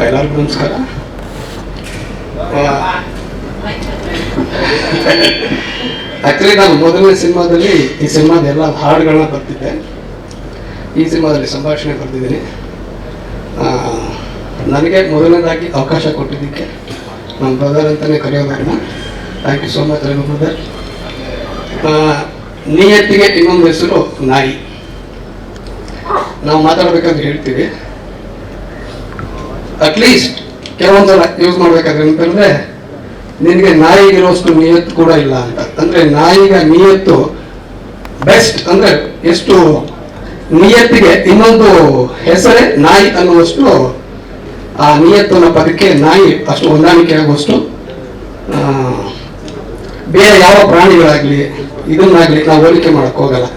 ಎಲ್ಲರಿಗೂ ನಮಸ್ಕಾರ. ಆಕ್ಚುಲಿ ನಾನು ಮೊದಲನೇ ಸಿನಿಮಾದಲ್ಲಿ ಈ ಸಿನಿಮಾದ ಎಲ್ಲ ಹಾಡುಗಳನ್ನ ಬರ್ತಿದ್ದೆ. ಈ ಸಿನಿಮಾದಲ್ಲಿ ಸಂಭಾಷಣೆ ಬರ್ತಿದ್ದೀನಿ. ನನಗೆ ಮೊದಲನೇದಾಗಿ ಅವಕಾಶ ಕೊಟ್ಟಿದ್ದಕ್ಕೆ ನಮ್ಮ ಬ್ರದರ್ ಅಂತಲೇ ಕರೆಯೋದನ್ನ thank you so much Raghu brother. ನಿಯತ್ತಿಗೆ ಇನ್ನೊಂದು ಹೆಸರು ನಾಯಿ. ನಾವು ಮಾತಾಡ್ಬೇಕಾದ್ರೆ ಹೇಳ್ತೀವಿ, ಅಟ್ಲೀಸ್ಟ್ ಕೆಲವೊಂದ್ಸಲ ಯೂಸ್ ಮಾಡ್ಬೇಕಾದ್ರೆ ಅಂತಂದ್ರೆ ನಿನಗೆ ನಾಯಿಗಿರೋಷ್ಟು ನಿಯತ್ತು ಕೂಡ ಇಲ್ಲ ಅಂತ. ಅಂದ್ರೆ ನಾಯಿಗ ನಿಯತ್ತು ಬೆಸ್ಟ್. ಅಂದ್ರೆ ಎಷ್ಟು ನಿಯತ್ತಿಗೆ ಇನ್ನೊಂದು ಹೆಸರೇ ನಾಯಿ ಅನ್ನುವಷ್ಟು ಆ ನಿಯತ್ತು ಅನ್ನೋ ಪದಕ್ಕೆ ನಾಯಿ ಅಷ್ಟು ಹೊಂದಾಣಿಕೆ ಆಗುವಷ್ಟು ಬೇರೆ ಯಾವ ಪ್ರಾಣಿಗಳಾಗ್ಲಿ ಇದನ್ನಾಗ್ಲಿ ನಾವು ಹೋಲಿಕೆ ಮಾಡಕ್ ಹೋಗಲ್ಲ.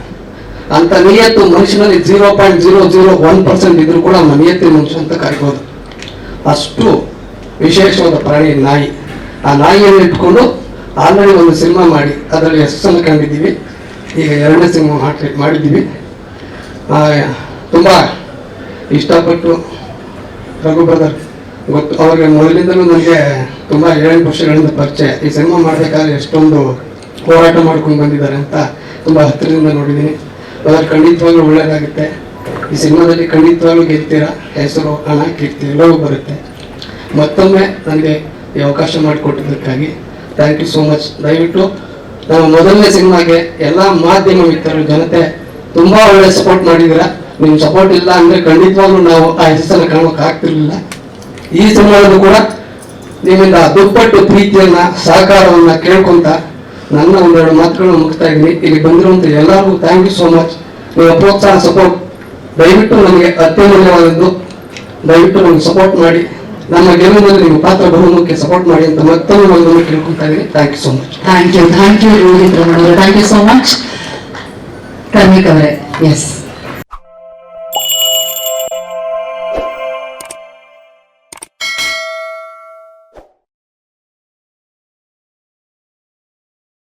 ಅಂತ ನಿಯತ್ತು ಮನುಷ್ಯನಲ್ಲಿ 0.001% ಇದ್ರೂ ಕೂಡ ನಮ್ಮ ನಿಯತ್ತಿನ ಮನುಷ್ಯ ಅಂತ ಕರಿಬೋದು. ಅಷ್ಟು ವಿಶೇಷವಾದ ಪ್ರಾಣಿ ನಾಯಿ. ಆ ನಾಯಿಯನ್ನು ಇಟ್ಕೊಂಡು ಆಲ್ರೆಡಿ ಒಂದು ಸಿನಿಮಾ ಮಾಡಿ ಅದರಲ್ಲಿ ಯಶಸ್ಸನ್ನು ಕಂಡಿದ್ದೀವಿ. ಈಗ 2ನೇ ಸಿನಿಮಾ ಮಾಡಿದ್ದೀವಿ. ತುಂಬ ಇಷ್ಟಪಟ್ಟು ರಘು ಬ್ರದರ್ ಗೊತ್ತು, ಅವ್ರಿಗೆ ಮೊದಲಿಂದಲೂ ನನಗೆ ತುಂಬ 7 ವರ್ಷಗಳಿಂದ ಪರಿಚಯ. ಈ ಸಿನಿಮಾ ಮಾಡಬೇಕಾದ್ರೆ ಎಷ್ಟೊಂದು ಹೋರಾಟ ಮಾಡ್ಕೊಂಡು ಬಂದಿದ್ದಾರೆ ಅಂತ ತುಂಬ ಹತ್ತಿರದಿಂದ ನೋಡಿದ್ದೀನಿ. ಅದರ ಖಂಡಿತವಾಗ್ಲೂ ಒಳ್ಳೆಯದಾಗುತ್ತೆ. ಈ ಸಿನಿಮಾದಲ್ಲಿ ಖಂಡಿತವಾಗ್ಲೂ ಗೆಲ್ತೀರಾ, ಹೆಸರು ಹಣ ಕೀರ್ತಿ ಎಲ್ಲವೂ ಬರುತ್ತೆ. ಮತ್ತೊಮ್ಮೆ ನನಗೆ ಈ ಅವಕಾಶ ಮಾಡಿಕೊಟ್ಟಿದ್ದಕ್ಕಾಗಿ ಥ್ಯಾಂಕ್ ಯು ಸೋ ಮಚ್. ದಯವಿಟ್ಟು ನಾವು ಮೊದಲನೇ ಸಿನಿಮಾಗೆ ಎಲ್ಲ ಮಾಧ್ಯಮ ಮಿತ್ರರು ಜನತೆ ತುಂಬ ಒಳ್ಳೆ ಸಪೋರ್ಟ್ ಮಾಡಿದ್ದೀರಾ. ನಿಮ್ಮ ಸಪೋರ್ಟ್ ಇಲ್ಲ ಅಂದರೆ ಖಂಡಿತವಾಗ್ಲೂ ನಾವು ಆ ಹೆಸರನ್ನು ಕಾಣೋಕೆ ಆಗ್ತಿರ್ಲಿಲ್ಲ. ಈ ಸಿನಿಮಾದಲ್ಲೂ ಕೂಡ ನಿಮ್ಮಿಂದ ದುಪ್ಪಟ್ಟು ಪ್ರೀತಿಯನ್ನ ಸಹಕಾರವನ್ನ ಕೇಳ್ಕೊಂತ ನನ್ನ ಒಂದೆರಡು ಮಾತುಗಳನ್ನು ಮುಗಿಸ್ತಾ ಇದ್ದೀನಿ. ಇಲ್ಲಿ ಬಂದಿರುವಂತ ಎಲ್ಲರಿಗೂ ಥ್ಯಾಂಕ್ ಯು ಸೋ ಮಚ್. ನಿಮ್ಮ ಪ್ರೋತ್ಸಾಹ ಸಪೋರ್ಟ್ ದಯವಿಟ್ಟು ನನಗೆ ಅತ್ಯಮೂಲ್ಯವಾದದ್ದು. ದಯವಿಟ್ಟು ನಮ್ಗೆ ಸಪೋರ್ಟ್ ಮಾಡಿ, ನಮ್ಮ ಗೆಲುವಿನಲ್ಲಿ ನಿಮ್ಮ ಪಾತ್ರ ಬಹುಮುಖ್ಯ, ಸಪೋರ್ಟ್ ಮಾಡಿ ಅಂತ ಮತ್ತೊಮ್ಮೆ ಒಂದು ಕೇಳ್ಕೊತಾ ಇದ್ದೀನಿ. Thank you so much. Thank you Rohit Ramana ಅವರೇ, thank you so much. Karmik ಅವರೇ, ಎಸ್.